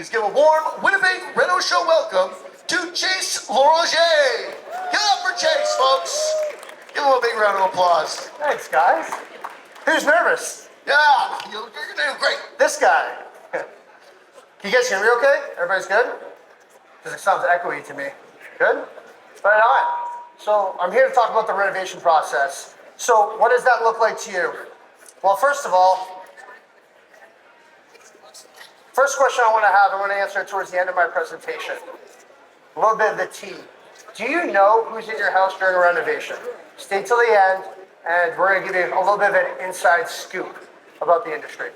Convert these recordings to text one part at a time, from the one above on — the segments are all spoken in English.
please give a warm Winnipeg Renovation Show welcome to Chase Loranger. Give it up for Chase, folks. Give him a big round of applause. Thanks, guys. Who's nervous? Yeah, you're doing great. This guy. Can you guys hear me okay? Everybody's good? Because it sounds echoey to me. Good? Right on. So I'm here to talk about the renovation process. So what does that look like to you? Well, first of all, first question I want to answer towards the end of my presentation. A little bit of the tea. Do you know who's in your house during a renovation? Stay till the end, and we're going to give you a little bit of an inside scoop about the industry.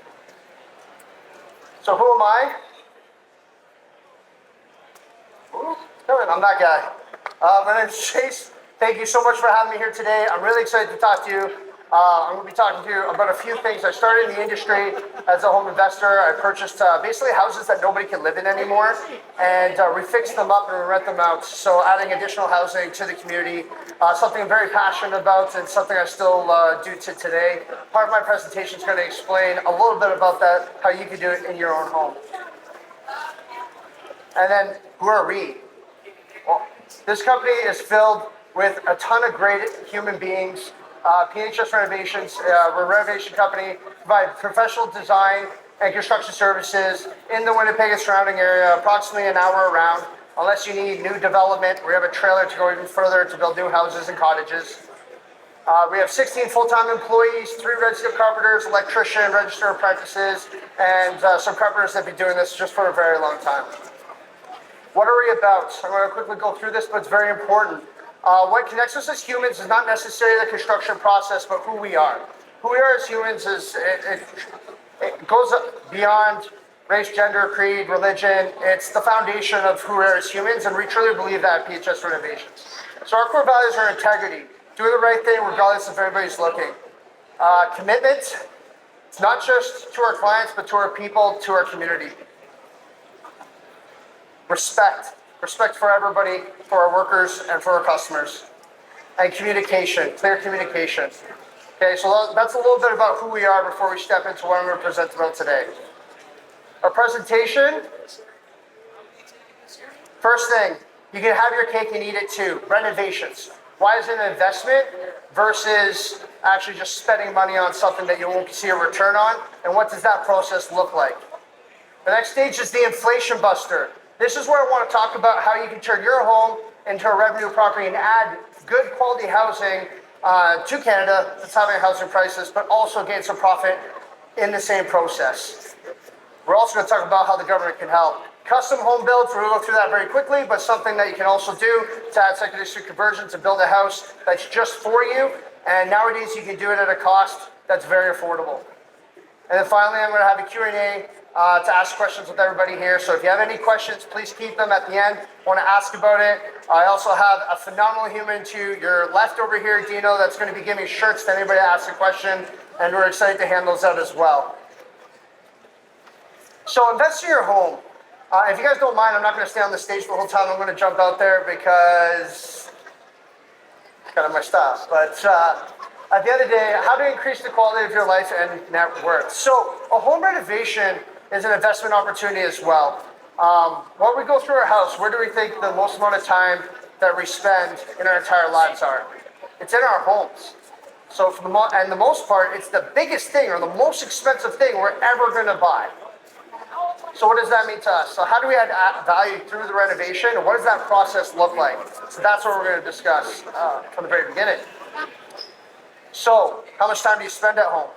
So who am I? I'm that guy. My name's Chase. Thank you so much for having me here today. I'm really excited to talk to you. I'm going to be talking to you about a few things. I started in the industry as a home investor. I purchased basically houses that nobody can live in anymore, and we fixed them up and we rent them out. So adding additional housing to the community, something I'm very passionate about and something I still do to today. Part of my presentation is going to explain a little bit about that, how you can do it in your own home. And then, who are we? Well, this company is filled with a ton of great human beings. PHS Renovations, we're a renovation company, provide professional design and construction services in the Winnipeg and surrounding area, approximately an hour around. Unless you need new development, we have a trailer to go even further to build new houses and cottages. We have 16 full-time employees, 3 registered carpenters, electrician, registered apprentices, and some carpenters that have been doing this just for a very long time. What are we about? I'm going to quickly go through this, but it's very important. What connects us as humans is not necessarily the construction process, but who we are. Who we are as humans is, it goes beyond race, gender, creed, religion. It's the foundation of who we are as humans, and we truly believe that at PHS Renovations. So our core values are integrity, doing the right thing regardless if everybody's looking. Commitment, it's not just to our clients, but to our people, to our community. Respect for everybody, for our workers, and for our customers. And communication, clear communication. Okay, so that's a little bit about who we are before we step into what I'm going to present about today. Our presentation, first thing, you can have your cake and eat it too. Renovations. Why is it an investment versus actually just spending money on something that you won't see a return on? And what does that process look like? The next stage is the inflation buster. This is where I want to talk about how you can turn your home into a revenue property and add good quality housing to Canada that's having housing prices, but also gain some profit in the same process. We're also going to talk about how the government can help. Custom home builds, we're going to go through that very quickly, but something that you can also do to add secondary suite conversion to build a house that's just for you. And nowadays you can do it at a cost that's very affordable. And then finally, I'm going to have a Q&A to ask questions with everybody here. So if you have any questions, please keep them at the end. Want to ask about it. I also have a phenomenal human to your left over here, Dino, that's going to be giving shirts to anybody that asks a question, and we're excited to hand those out as well. So invest in your home. If you guys don't mind, I'm not going to stay on the stage the whole time. I'm going to jump out there because it's kind of my style. But at the end of the day, how to increase the quality of your life and net worth. So a home renovation is an investment opportunity as well. When we go through our house, where do we think the most amount of time that we spend in our entire lives are? It's in our homes. So for the most part, it's the biggest thing or the most expensive thing we're ever going to buy. So what does that mean to us? So how do we add value through the renovation, and what does that process look like? So that's what we're going to discuss from the very beginning. So how much time do you spend at home?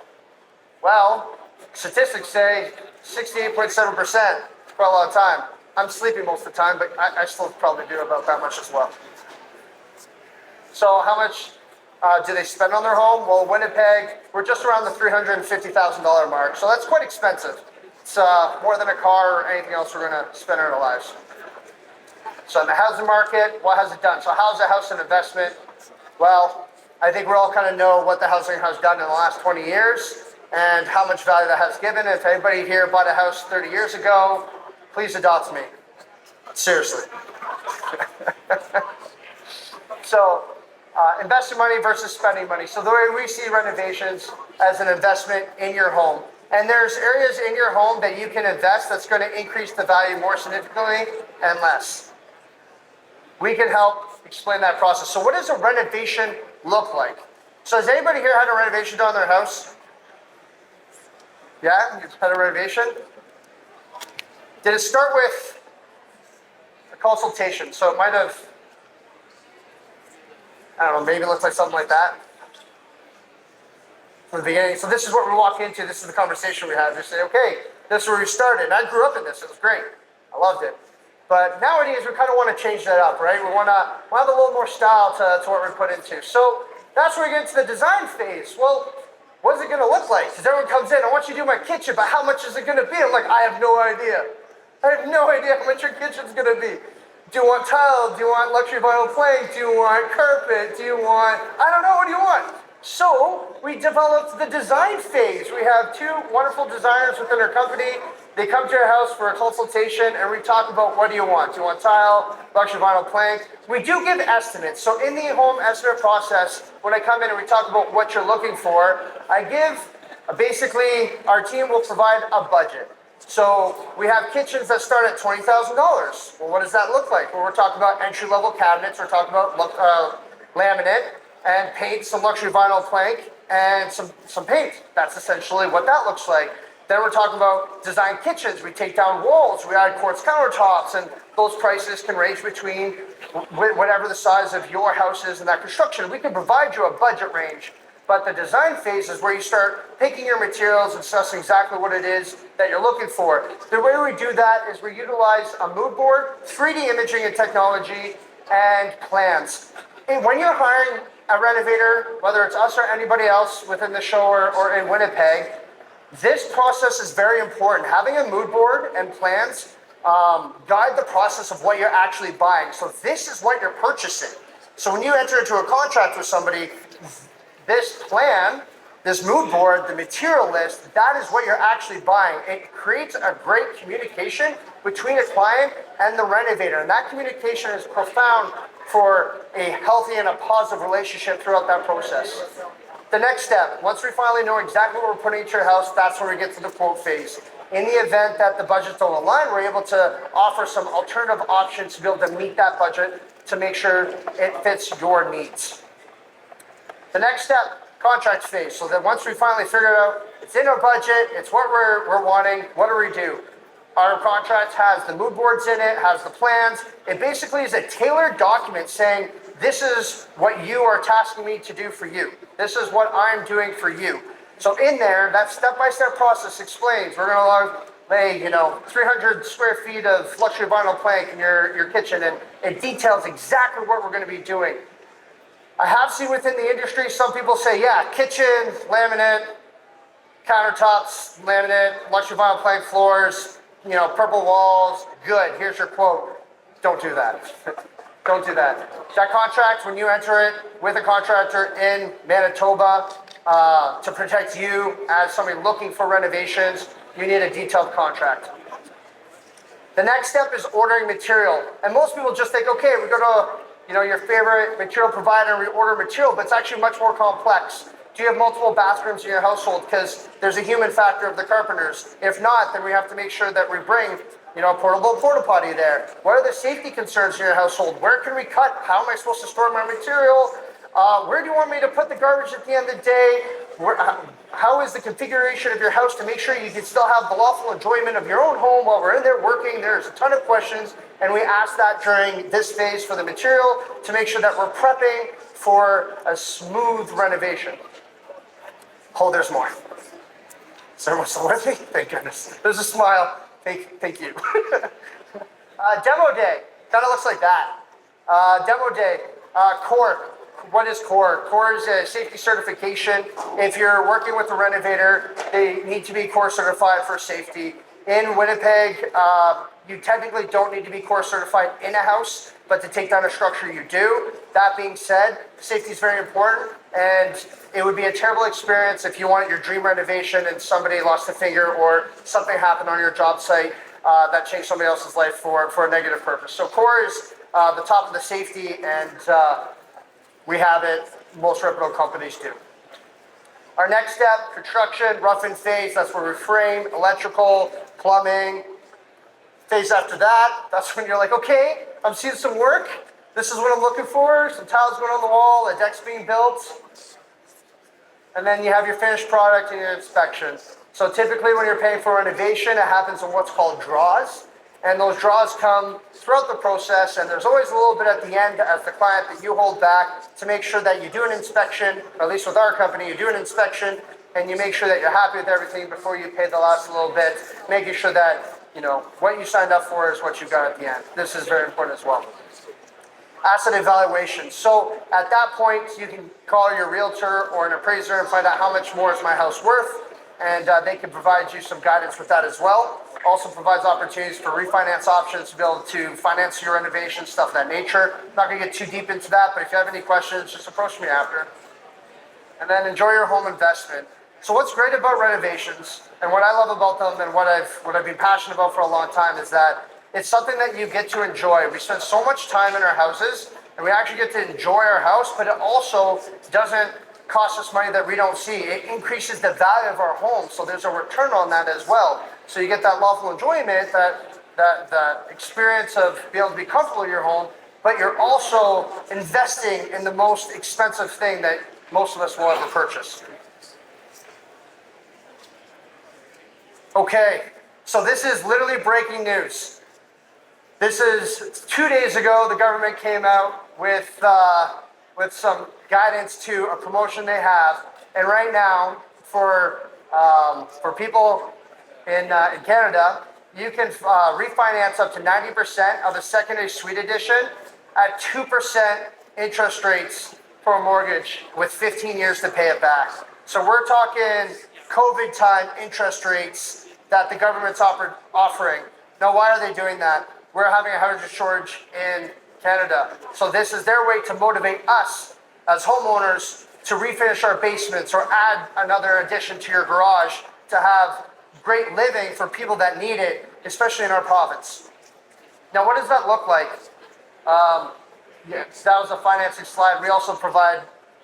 Well, statistics say 68.7%. Quite a lot of time. I'm sleeping most of the time, but I still probably do about that much as well. So how much do they spend on their home? Well, Winnipeg, we're just around the $350,000 mark. So that's quite expensive. It's more than a car or anything else we're going to spend in our lives. So in the housing market, what has it done? So how's a house an investment? Well, I think we all kind of know what the housing has done in the last 20 years and how much value that has given. If anybody here bought a house 30 years ago, please adopt me. Seriously. So investing money versus spending money. So the way we see renovations as an investment in your home. And there's areas in your home that you can invest that's going to increase the value more significantly and less. We can help explain that process. So what does a renovation look like? So has anybody here had a renovation done on their house? Yeah, you've had a renovation? Did it start with a consultation? So it might have, I don't know, maybe it looks like something like that from the beginning. So this is what we walk into. This is the conversation we have. We say, okay, this is where we started. And I grew up in this. It was great. I loved it. But nowadays, we kind of want to change that up, right? We want to have a little more style to what we put into. So that's where we get into the design phase. Well, what is it going to look like? Because everyone comes in, I want you to do my kitchen, but how much is it going to be? I'm like, I have no idea. I have no idea how much your kitchen's going to be. Do you want tile? Do you want luxury vinyl plank? Do you want carpet? Do you want, I don't know, what do you want? So we developed the design phase. We have two wonderful designers within our company. They come to your house for a consultation and we talk about what do you want? Do you want tile, luxury vinyl plank? We do give estimates. So in the home estimate process, when I come in and we talk about what you're looking for, I give, basically, our team will provide a budget. So we have kitchens that start at $20,000. Well, what does that look like? Well, we're talking about entry-level cabinets. We're talking about laminate and paint, some luxury vinyl plank, and some paint. That's essentially what that looks like. Then we're talking about design kitchens. We take down walls, we add quartz countertops, and those prices can range between whatever the size of your house is in that construction. We can provide you a budget range, but the design phase is where you start picking your materials and assessing exactly what it is that you're looking for. The way we do that is we utilize a mood board, 3D imaging and technology, and plans. And when you're hiring a renovator, whether it's us or anybody else within the show or in Winnipeg, this process is very important. Having a mood board and plans guide the process of what you're actually buying. So this is what you're purchasing. So when you enter into a contract with somebody, this plan, this mood board, the material list, that is what you're actually buying. It creates a great communication between a client and the renovator. And that communication is profound for a healthy and a positive relationship throughout that process. The next step, once we finally know exactly what we're putting into your house, that's where we get to the quote phase. In the event that the budgets don't align, we're able to offer some alternative options to be able to meet that budget to make sure it fits your needs. The next step, contract phase. So that once we finally figure it out, it's in our budget, it's what we're wanting, what do we do? Our contract has the mood boards in it, has the plans. It basically is a tailored document saying, this is what you are tasking me to do for you. This is what I'm doing for you. So in there, that step-by-step process explains, we're gonna lay, 300 square feet of luxury vinyl plank in your kitchen, and it details exactly what we're gonna be doing. I have seen within the industry, some people say, yeah, kitchen, laminate, countertops, laminate, luxury vinyl plank floors, purple walls, good, here's your quote. Don't do that. Don't do that. That contract, when you enter it with a contractor in Manitoba, to protect you as somebody looking for renovations, you need a detailed contract. The next step is ordering material. And most people just think, okay, we go to your favorite material provider and we order material, but it's actually much more complex. Do you have multiple bathrooms in your household? Because there's a human factor of the carpenters. If not, then we have to make sure that we bring a portable porta potty there. What are the safety concerns in your household? Where can we cut? How am I supposed to store my material? Where do you want me to put the garbage at the end of the day? How is the configuration of your house to make sure you can still have the lawful enjoyment of your own home while we're in there working? There's a ton of questions, and we ask that during this phase for the material to make sure that we're prepping for a smooth renovation. Oh, there's more. Is everyone still with me? Thank goodness. There's a smile. Thank you. Demo day. Kind of looks like that. Demo day. Core. What is Core? Core is a safety certification. If you're working with a renovator, they need to be Core certified for safety. In Winnipeg, you technically don't need to be Core certified in a house, but to take down a structure, you do. That being said, safety is very important, and it would be a terrible experience if you wanted your dream renovation and somebody lost a finger or something happened on your job site that changed somebody else's life for a negative purpose. So Core is the top of the safety, and we have it. Most reputable companies do. Our next step, construction, rough in phase, that's where we frame, electrical, plumbing. Phase after that, that's when you're like, okay, I'm seeing some work. This is what I'm looking for. Some tiles going on the wall, a deck's being built. And then you have your finished product and your inspection. So typically when you're paying for renovation, it happens in what's called draws. And those draws come throughout the process, and there's always a little bit at the end as the client that you hold back to make sure that you do an inspection, or at least with our company, you do an inspection, and you make sure that you're happy with everything before you pay the last little bit, making sure that, you know, what you signed up for is what you got at the end. This is very important as well. Asset evaluation. So at that point, you can call your realtor or an appraiser and find out how much more is my house worth, and they can provide you some guidance with that as well. Also provides opportunities for refinance options to be able to finance your renovation, stuff of that nature. I'm not gonna get too deep into that, but if you have any questions, just approach me after. And then enjoy your home investment. So what's great about renovations, and what I love about them, and what I've been passionate about for a long time, is that it's something that you get to enjoy. We spend so much time in our houses, and we actually get to enjoy our house, but it also doesn't cost us money that we don't see. It increases the value of our home, so there's a return on that as well. So you get that lawful enjoyment, that experience of being able to be comfortable in your home, but you're also investing in the most expensive thing that most of us will ever purchase. Okay, so this is literally breaking news. This is 2 days ago, the government came out with some guidance to a promotion they have. And right now, for people in Canada, you can refinance up to 90% of the secondary suite edition at 2% interest rates for a mortgage with 15 years to pay it back. So we're talking COVID time interest rates that the government's offering. Now, why are they doing that? We're having a housing shortage in Canada. So this is their way to motivate us as homeowners to refinish our basements or add another addition to your garage to have great living for people that need it, especially in our province. Now, what does that look like? Yes, that was a financing slide. We also provide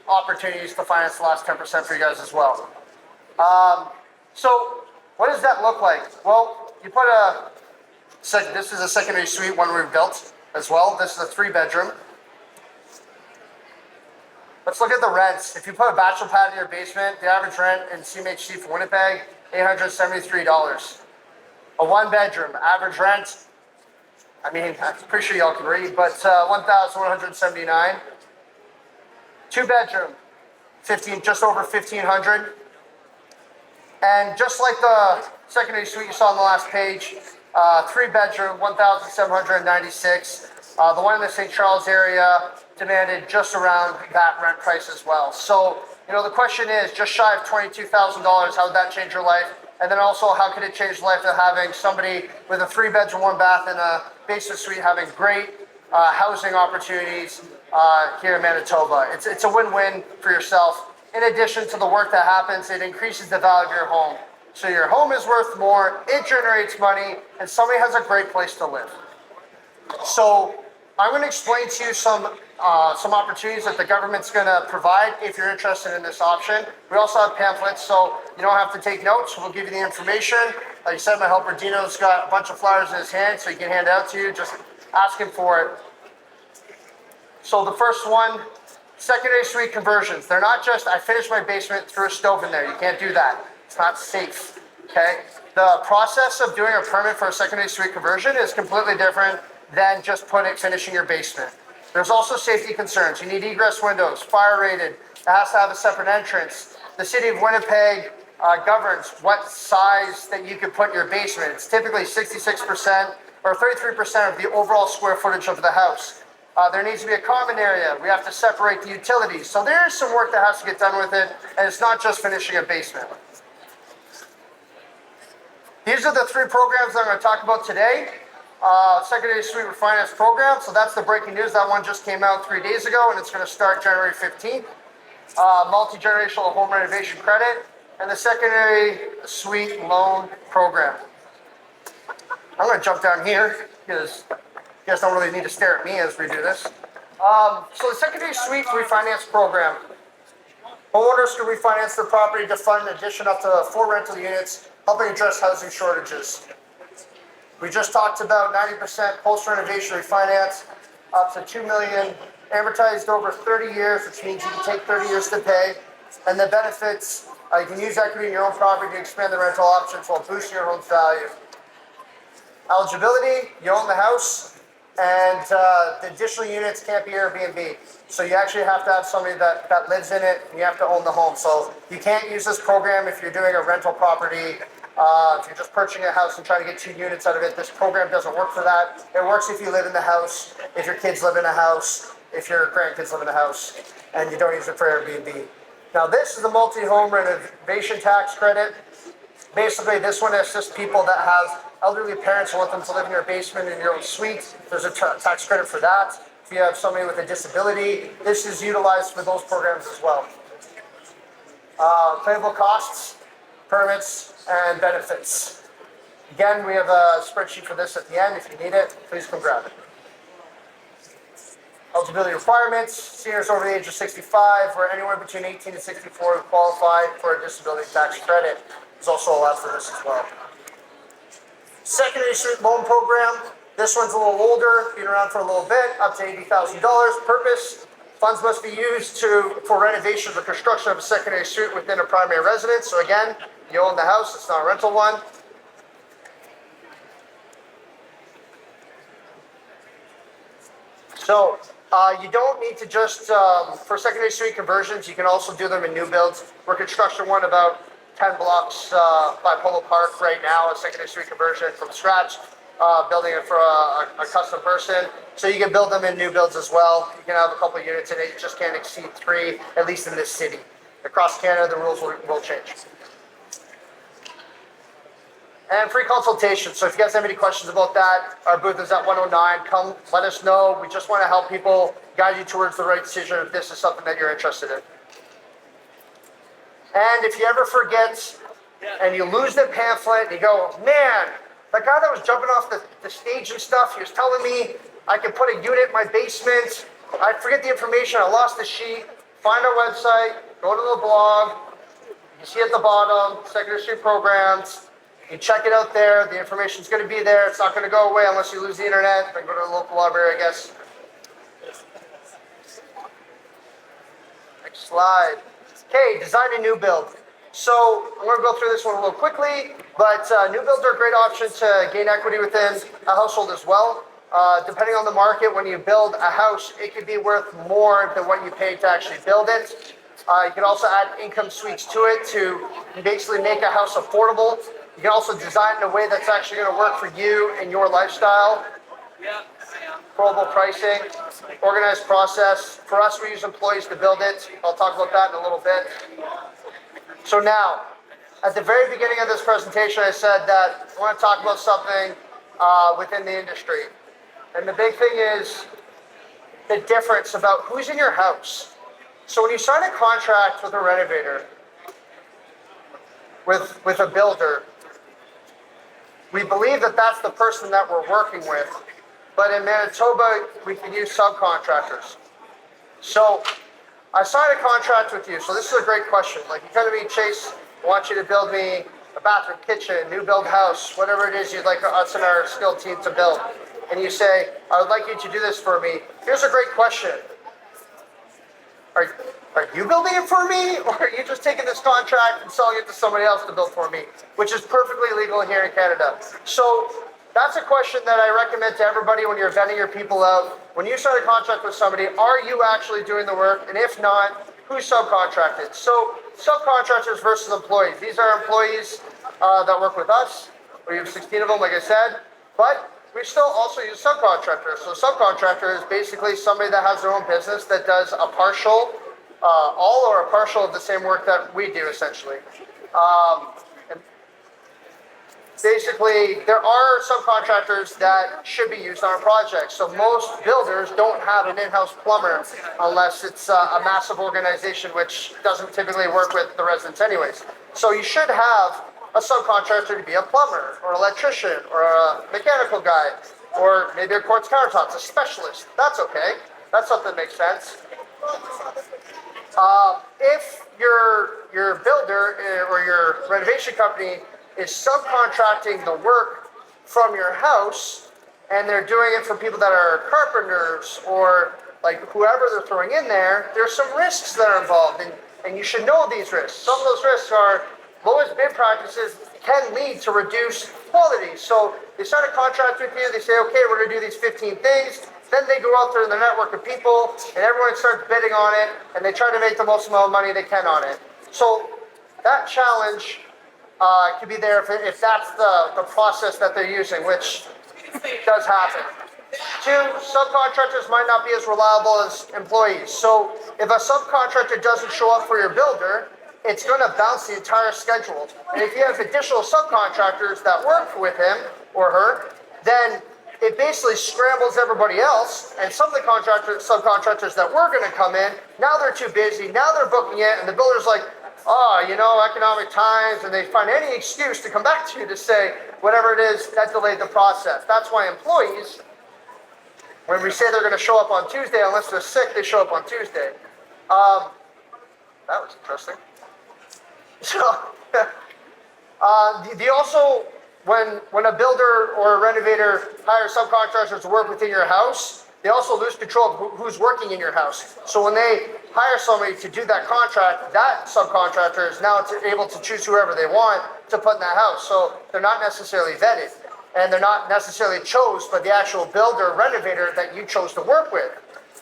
opportunities to finance the last 10% for you guys as well. So what does that look like? Well, you put this is a secondary suite, one we've built as well. This is a 3-bedroom. Let's look at the rents. If you put a bachelor pad in your basement, the average rent in CMHC for Winnipeg, $873. A 1-bedroom, average rent, I mean, I'm pretty sure y'all can read, but $1,179. 2-bedroom, just over $1,500. And just like the secondary suite you saw on the last page, 3-bedroom, $1,796. The one in the St. Charles area demanded just around that rent price as well. So, you know, the question is, just shy of $22,000, how would that change your life? And then also, how could it change the life of having somebody with a 3-bedroom, 1-bath, and a basement suite having great housing opportunities here in Manitoba? It's a win-win for yourself. In addition to the work that happens, it increases the value of your home. So your home is worth more, it generates money, and somebody has a great place to live. So I'm going to explain to you some opportunities that the government's going to provide if you're interested in this option. We also have pamphlets, so you don't have to take notes. We'll give you the information. Like I said, my helper Dino's got a bunch of flyers in his hand, so he can hand it out to you. Just ask him for it. So the first one, secondary suite conversions. They're not just, I finished my basement, threw a stove in there. You can't do that. It's not safe, okay? The process of doing a permit for a secondary suite conversion is completely different than just finishing your basement. There's also safety concerns. You need egress windows, fire rated. It has to have a separate entrance. The city of Winnipeg governs what size that you can put in your basement. It's typically 66% or 33% of the overall square footage of the house. There needs to be a common area. We have to separate the utilities. So there is some work that has to get done with it, and it's not just finishing a basement. These are the 3 programs that I'm going to talk about today. Secondary Suite Refinance Program. So that's the breaking news. That one just came out 3 days ago, and it's going to start January 15th. Multi-generational home renovation credit, and the Secondary Suite Loan Program. I'm going to jump down here because you guys don't really need to stare at me as we do this. So the Secondary Suite Refinance Program. Homeowners can refinance their property to fund an addition up to 4 rental units, helping address housing shortages. We just talked about 90% post-renovation refinance, up to $2 million, amortized over 30 years, which means you can take 30 years to pay. And the benefits, you can use equity in your own property to expand the rental options while boosting your home's value. Eligibility, you own the house, and the additional units can't be Airbnb. So you actually have to have somebody that lives in it, and you have to own the home. So you can't use this program if you're doing a rental property. If you're just purchasing a house and trying to get 2 units out of it, this program doesn't work for that. It works if you live in the house, if your kids live in a house, if your grandkids live in a house, and you don't use it for Airbnb. Now this is the multi-home renovation tax credit. Basically, this one assists people that have elderly parents who want them to live in your basement in your own suite. There's a tax credit for that. If you have somebody with a disability, this is utilized for those programs as well. Claimable costs, permits, and benefits. Again, we have a spreadsheet for this at the end. If you need it, please come grab it. Eligibility requirements, seniors over the age of 65 or anywhere between 18 and 64 who qualify for a disability tax credit is also allowed for this as well. Secondary Street Loan Program. This one's a little older, been around for a little bit, up to $80,000. Purpose, funds must be used for renovation or construction of a secondary street within a primary residence. So again, you own the house, it's not a rental one. So you don't need to just, for secondary street conversions, you can also do them in new builds. We're constructing one about 10 blocks by Polo Park right now, a secondary street conversion from scratch, building it for a custom person. So you can build them in new builds as well. You can have a couple units in it, you just can't exceed 3, at least in this city. Across Canada, the rules will change. And free consultation. So if you guys have any questions about that, our booth is at 109. Come, let us know. We just want to help people guide you towards the right decision if this is something that you're interested in. And if you ever forget and you lose the pamphlet, you go, man, that guy that was jumping off the stage and stuff, he was telling me I can put a unit in my basement. I forget the information. I lost the sheet. Find our website. Go to the blog. You see at the bottom, secondary street programs. You check it out there. The information's going to be there. It's not going to go away unless you lose the internet. Then go to the local library, I guess. Next slide. Okay, design a new build. So I'm going to go through this one a little quickly, but new builds are a great option to gain equity within a household as well. Depending on the market, when you build a house, it could be worth more than what you paid to actually build it. You can also add income suites to it to basically make a house affordable. You can also design in a way that's actually going to work for you and your lifestyle. Affordable pricing, organized process. For us, we use employees to build it. I'll talk about that in a little bit. So now, at the very beginning of this presentation, I said that I want to talk about something within the industry. And the big thing is the difference about who's in your house. So when you sign a contract with a renovator, with a builder, we believe that that's the person that we're working with. But in Manitoba, we can use subcontractors. So I signed a contract with you. So this is a great question. Like you come to me, Chase, I want you to build me a bathroom, kitchen, new build house, whatever it is you'd like us and our skilled team to build. And you say, I would like you to do this for me. Here's a great question. Are you building it for me, or are you just taking this contract and selling it to somebody else to build for me, which is perfectly legal here in Canada? So that's a question that I recommend to everybody when you're vetting your people out. When you sign a contract with somebody, are you actually doing the work? And if not, who's subcontracted? So subcontractors versus employees. These are employees that work with us. We have 16 of them, like I said, but we still also use subcontractors. So subcontractor is basically somebody that has their own business that does a partial, all or a partial of the same work that we do, essentially. And basically, there are subcontractors that should be used on a project. So most builders don't have an in-house plumber unless it's a massive organization, which doesn't typically work with the residents anyways. So you should have a subcontractor to be a plumber or electrician or a mechanical guy or maybe a quartz countertops, a specialist. That's okay. That's something that makes sense. If your builder or your renovation company is subcontracting the work from your house, and they're doing it for people that are carpenters or like whoever they're throwing in there, there's some risks that are involved, and you should know these risks. Some of those risks are lowest bid practices can lead to reduced quality. So they start a contract with you, they say, okay, we're gonna do these 15 things, then they go out there in the network of people, and everyone starts bidding on it, and they try to make the most amount of money they can on it. So that challenge could be there if that's the process that they're using, which does happen. Two, subcontractors might not be as reliable as employees. So if a subcontractor doesn't show up for your builder, it's going to bounce the entire schedule. And if you have additional subcontractors that work with him or her, then it basically scrambles everybody else. And some of the subcontractors that were going to come in, now they're too busy, now they're booking it, and the builder's like, oh, economic times, and they find any excuse to come back to you to say whatever it is that delayed the process. That's why employees, when we say they're going to show up on Tuesday, unless they're sick, they show up on Tuesday. That was interesting. So, they also, when a builder or a renovator hires subcontractors to work within your house, they also lose control of who's working in your house. So when they hire somebody to do that contract, that subcontractor is now able to choose whoever they want to put in that house. So they're not necessarily vetted, and they're not necessarily chose by the actual builder or renovator that you chose to work with.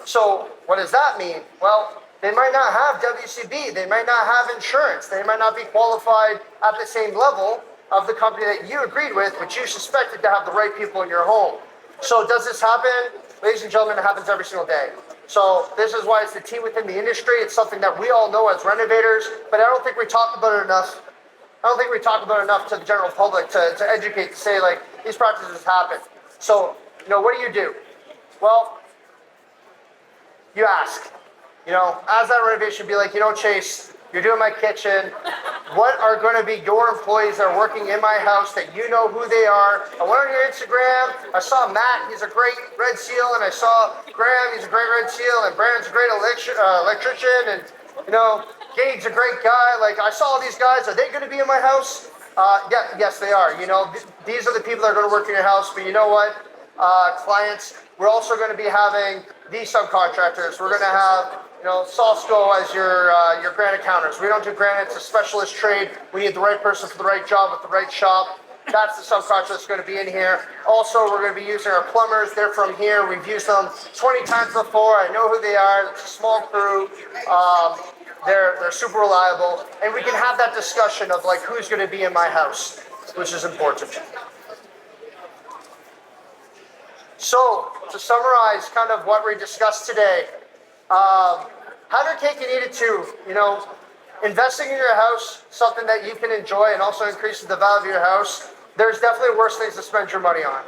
So what does that mean? Well, they might not have WCB, they might not have insurance, they might not be qualified at the same level of the company that you agreed with, but you suspected to have the right people in your home. So does this happen? Ladies and gentlemen, it happens every single day. So this is why it's the team within the industry. It's something that we all know as renovators, but I don't think we talk about it enough. I don't think we talk about it enough to the general public to educate, to say like, these practices happen. So, what do? Well, you ask. As that renovation, be like, Chase, you're doing my kitchen. What are going to be your employees that are working in my house that you know who they are? I went on your Instagram. I saw Matt, he's a great red seal, and I saw Graham, he's a great red seal, and Brandon's a great electrician, and Gabe's a great guy. Like, I saw all these guys. Are they going to be in my house? Yes, they are. These are the people that are going to work in your house. But you know what, clients, we're also going to be having these subcontractors. We're going to have Salsco as your granite counters. We don't do granite, it's a specialist trade. We need the right person for the right job with the right shop. That's the subcontractor that's going to be in here. Also, we're going to be using our plumbers. They're from here. We've used them 20 times before. I know who they are. It's a small crew. They're super reliable. And we can have that discussion of like who's going to be in my house, which is important. So, to summarize kind of what we discussed today, how to cake and eat it too. Investing in your house, something that you can enjoy and also increases the value of your house. There's definitely worse things to spend your money on.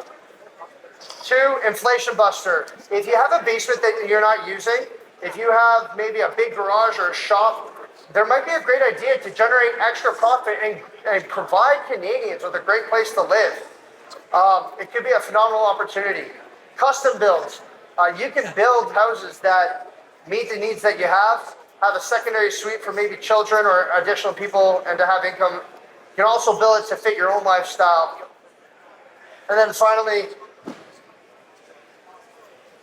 Two, inflation buster. If you have a basement that you're not using, if you have maybe a big garage or a shop, there might be a great idea to generate extra profit and provide Canadians with a great place to live. It could be a phenomenal opportunity. Custom builds. You can build houses that meet the needs that you have a secondary suite for maybe children or additional people and to have income. You can also build it to fit your own lifestyle. And then finally,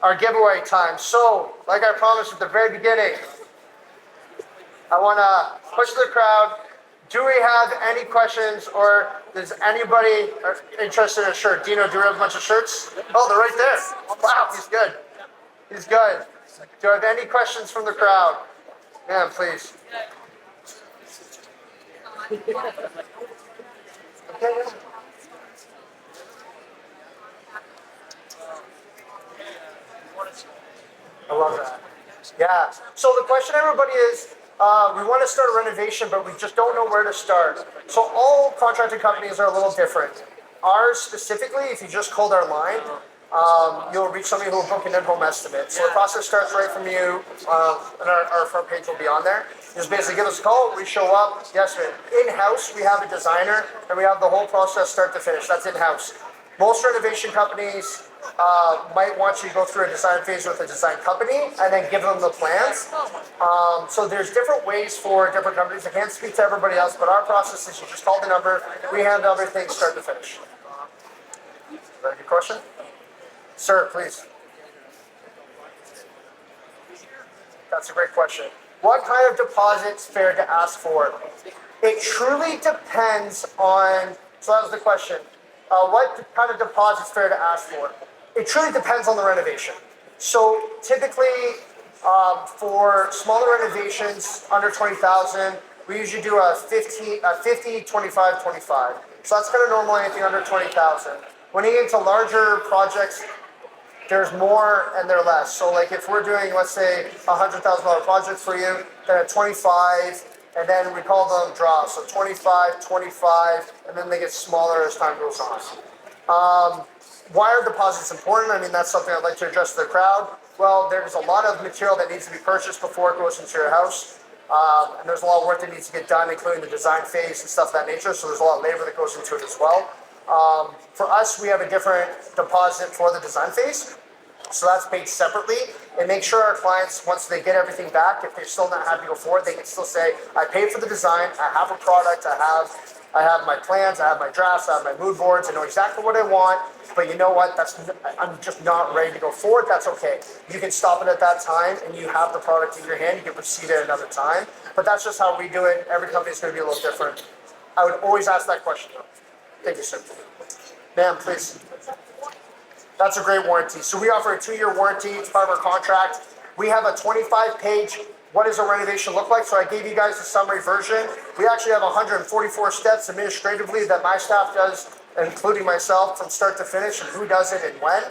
our giveaway time. So, like I promised at the very beginning, I want to push the crowd. Do we have any questions, or is anybody interested in a shirt? Dino, do we have a bunch of shirts? Oh, they're right there. Wow, he's good. He's good. Do I have any questions from the crowd? Yeah, please. I love that. Yeah. So the question, everybody, is we want to start a renovation, but we just don't know where to start. So all contracting companies are a little different. Ours specifically, if you just called our line, you'll reach somebody who will book an in-home estimate. So the process starts right from you, and our front page will be on there. Just basically give us a call, we show up. Yes, in-house, we have a designer, and we have the whole process start to finish. That's in-house. Most renovation companies might want you to go through a design phase with a design company and then give them the plans. So there's different ways for different companies. I can't speak to everybody else, but our process is you just call the number, we handle everything start to finish. Is that a good question? Sir, please. That's a great question. What kind of deposit's fair to ask for? It truly depends on, so that was the question. What kind of deposit's fair to ask for? It truly depends on the renovation. So typically, for smaller renovations under 20,000, we usually do a 50, 25, 25. So that's kind of normal, anything under 20,000. When you get into larger projects, there's more and they're less. So like if we're doing, let's say, $100,000 project for you, then at 25, and then we call them draws. So 25, 25, and then they get smaller as time goes on. Why are deposits important? I mean, that's something I'd like to address to the crowd. Well, there's a lot of material that needs to be purchased before it goes into your house. And there's a lot of work that needs to get done, including the design phase and stuff of that nature. So there's a lot of labor that goes into it as well. For us, we have a different deposit for the design phase. So that's paid separately, and make sure our clients, once they get everything back, if they're still not happy to go forward, they can still say, I paid for the design, I have a product, I have my plans, I have my drafts, I have my mood boards, I know exactly what I want, but you know what, I'm just not ready to go forward, that's okay. You can stop it at that time, and you have the product in your hand, you can proceed at another time, but that's just how we do it. Every company is going to be a little different. I would always ask that question though. Thank you, sir. Ma'am, please. That's a great warranty. So we offer a 2-year warranty. It's part of our contract. We have a 25-page, what does a renovation look like? So I gave you guys the summary version. We actually have 144 steps administratively that my staff does, including myself, from start to finish, and who does it and when.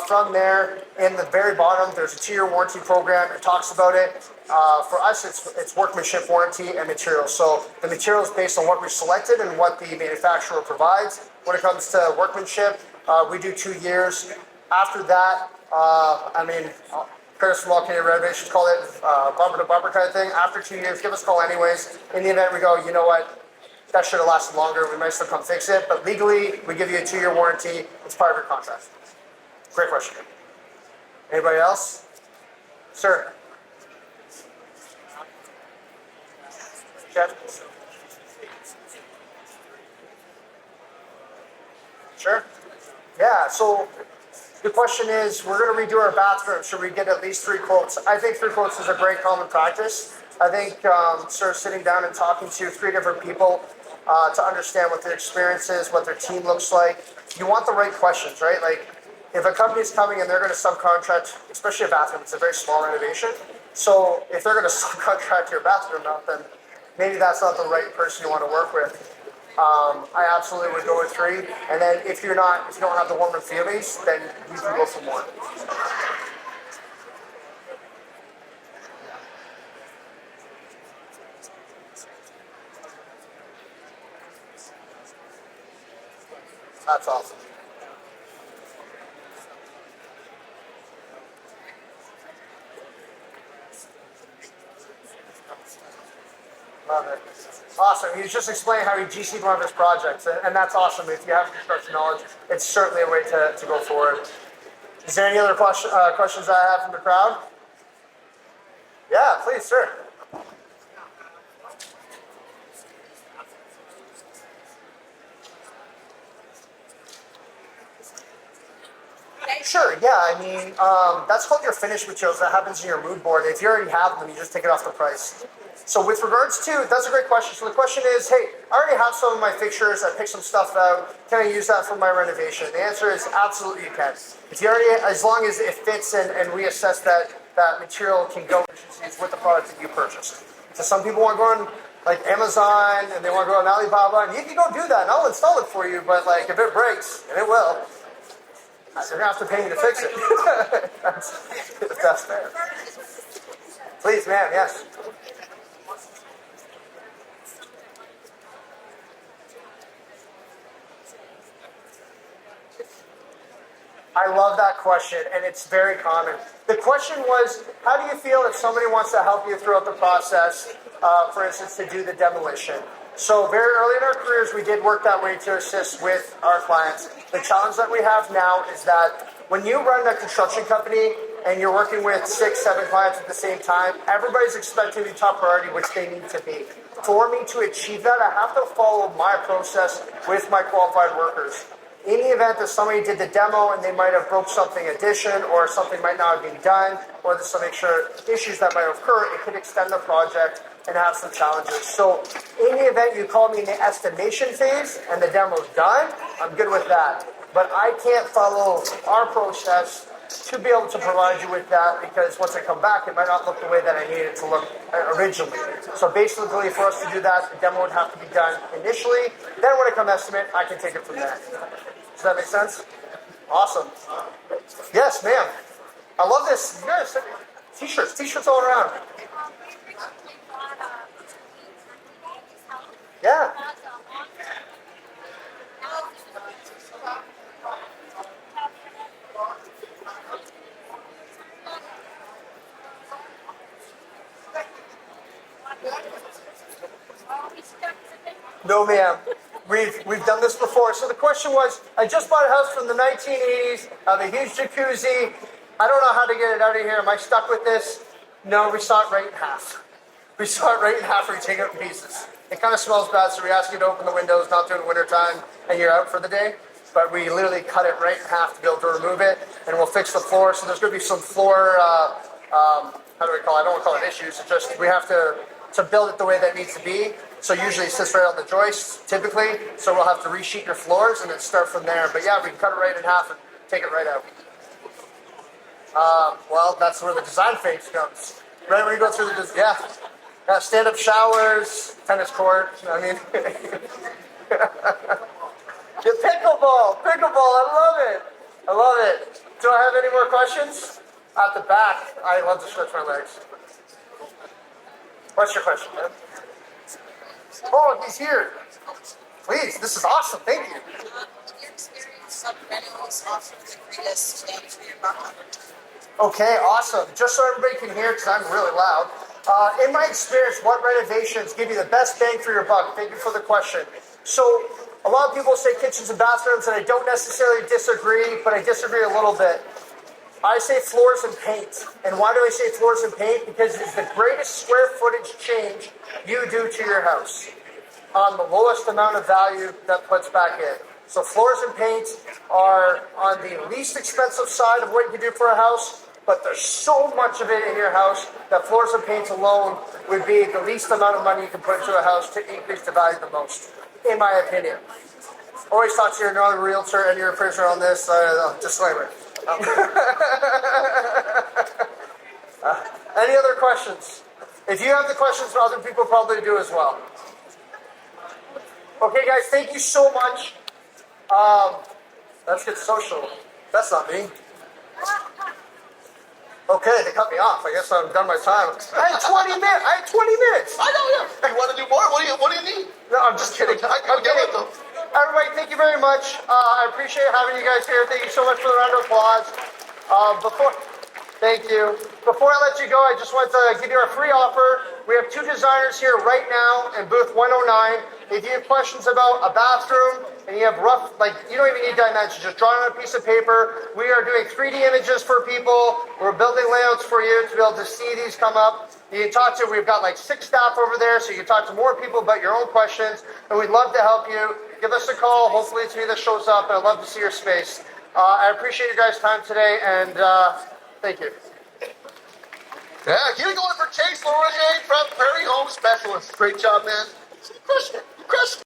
From there, in the very bottom, there's a 2-year warranty program. It talks about it. For us, it's workmanship warranty and materials. So the material is based on what we selected and what the manufacturer provides. When it comes to workmanship, we do 2 years. After that, Chris from All Canadian Renovations call it bumper to bumper kind of thing. After 2 years, give us a call anyways. In the event we go, you know what, that should have lasted longer, we might still come fix it. But legally, we give you a 2-year warranty. It's part of your contract. Great question. Anybody else? Sir? Jeff? Sure. Yeah, so the question is, we're going to redo our bathroom. Should we get at least 3 quotes? I think 3 quotes is a great common practice. I think sort of sitting down and talking to 3 different people to understand what their experience is, what their team looks like. You want the right questions, right? Like, if a company's coming and they're going to subcontract, especially a bathroom, it's a very small renovation. So if they're going to subcontract your bathroom out, then maybe that's not the right person you want to work with. I absolutely would go with 3. And then if you don't have the warm and feelings, then you can go for more. That's awesome. Love it. Awesome. He was just explaining how he GC'd one of his projects, and that's awesome. If you have construction knowledge, it's certainly a way to go forward. Is there any other questions I have from the crowd? Yeah, please, sir. Sure, yeah, I mean, that's called your finished materials. That happens in your mood board. If you already have them, you just take it off the price. So with regards to, that's a great question. So the question is, hey, I already have some of my fixtures. I picked some stuff out. Can I use that for my renovation? The answer is absolutely you can. If you already, as long as it fits and we assess that material can go with the product that you purchased. So some people want to go on like Amazon and they want to go on Alibaba, and you can go do that and I'll install it for you, but like if it breaks, and it will, you're gonna have to pay me to fix it. that's fair. Please, ma'am, yes. I love that question, and it's very common. The question was, how do you feel if somebody wants to help you throughout the process, for instance, to do the demolition? So very early in our careers, we did work that way to assist with our clients. The challenge that we have now is that when you run a construction company and you're working with 6, 7 clients at the same time, everybody's expecting to be top priority, which they need to be. For me to achieve that, I have to follow my process with my qualified workers. In the event that somebody did the demo and they might have broke something addition or something might not have been done, or there's some extra issues that might occur, it could extend the project and have some challenges. So in the event you call me in the estimation phase and the demo's done, I'm good with that. But I can't follow our process to be able to provide you with that, because once I come back, it might not look the way that I need it to look originally. So basically, for us to do that, the demo would have to be done initially. Then when I come estimate, I can take it from there. Does that make sense? Awesome. Yes, ma'am. I love this. Yes, t-shirts all around. Yeah. No, ma'am. We've done this before. So the question was, I just bought a house from the 1980s. I have a huge jacuzzi. I don't know how to get it out of here. Am I stuck with this? No, we saw it right in half. We saw it right in half, or you take it in pieces. It kind of smells bad, so we ask you to open the windows, not during winter time, and you're out for the day. But we literally cut it right in half to be able to remove it, and we'll fix the floor. So there's going to be some floor, how do we call it? I don't want to call it issues. It's just we have to build it the way that it needs to be. So usually it sits right on the joists, typically. So we'll have to resheet your floors and then start from there. But yeah, we can cut it right in half and take it right out. Well, that's where the design phase comes. Right when you go through the stand-up showers, tennis court. I mean, the pickleball. I love it. Do I have any more questions? At the back, I love to stretch my legs. What's your question, man? Oh, he's here. Please, this is awesome. Thank you. Your experience of rentals off of the greatest bang for your buck. Okay, awesome. Just so everybody can hear, because I'm really loud. In my experience, what renovations give you the best bang for your buck? Thank you for the question. So, a lot of people say kitchens and bathrooms, and I don't necessarily disagree, but I disagree a little bit. I say floors and paint. And why do I say floors and paint? Because it's the greatest square footage change you do to your house on the lowest amount of value that puts back in. So floors and paint are on the least expensive side of what you can do for a house, but there's so much of it in your house that floors and paint alone would be the least amount of money you can put into a house to increase the value the most, in my opinion. Always talk to your another realtor and your appraiser on this. Disclaimer. Any other questions? If you have the questions, other people probably do as well. Okay, guys, thank you so much. Let's get social. That's not me. Okay, they cut me off. I guess I'm done my time. I had 20 minutes. I know, yeah. You want to do more? What do you need? No, I'm just kidding. I get it, though. Everybody, thank you very much. I appreciate having you guys here. Thank you so much for the round of applause. Thank you. Before I let you go, I just want to give you a free offer. We have 2 designers here right now in booth 109. If you have questions about a bathroom and you have rough, you don't even need dimensions, just draw it on a piece of paper. We are doing 3D images for people. We're building layouts for you to be able to see these come up. You can talk to, we've got 6 staff over there, so you can talk to more people about your own questions, and we'd love to help you. Give us a call. Hopefully it's me that shows up, and I'd love to see your space. I appreciate your guys' time today, and thank you. Yeah, keep it going for Chase Loranger from Prairie Home Specialist. Great job, man. You crushed it.